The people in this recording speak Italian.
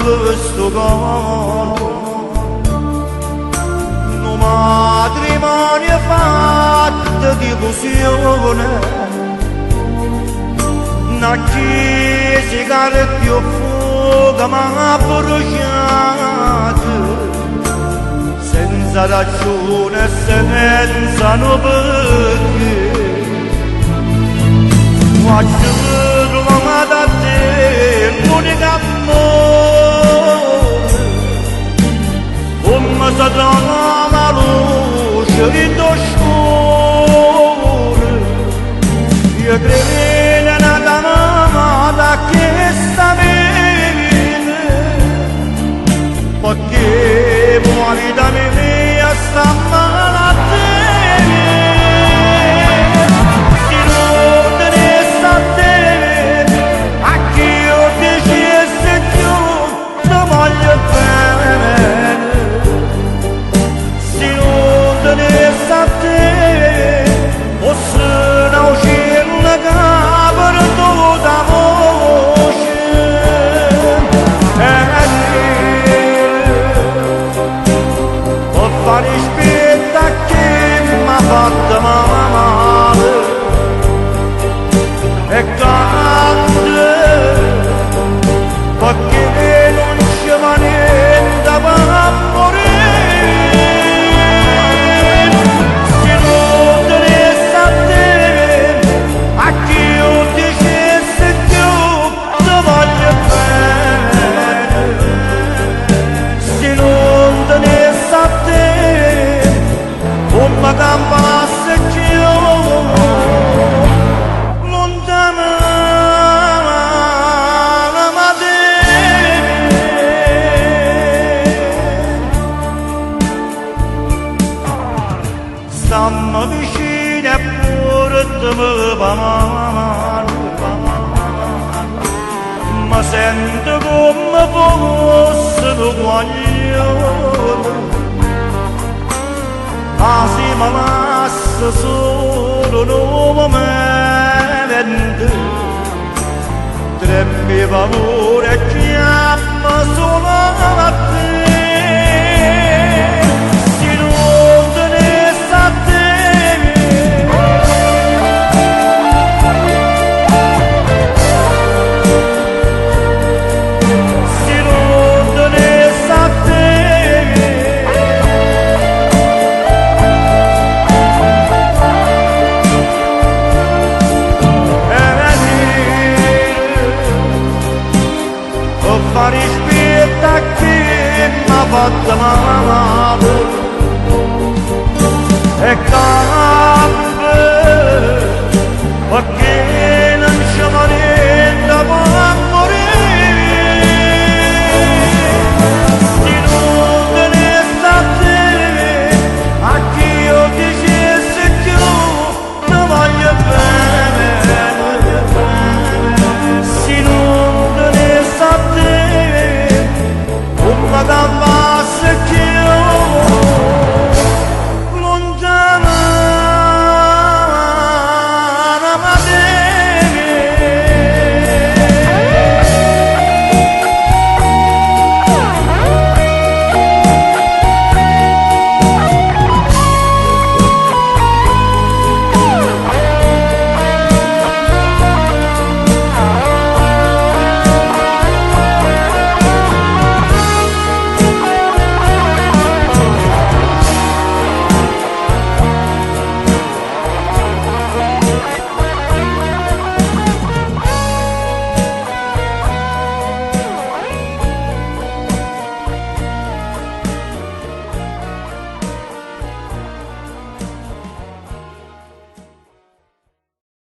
questo corpo, un matrimonio fatto di illusione, una chiesa che più fuoco ma bruciato, senza ragione e senza perché. Quando troviamo da te l'unico amore, come si trova la luce di tuo cuore, io credo nella mamma che sta bene, perché muori da me sta malattia. Stamma vicino e portami mano, ma sento come fosse un guaglione, quasi mi lascia solo un momento, tremmi paura e chiama solo a te.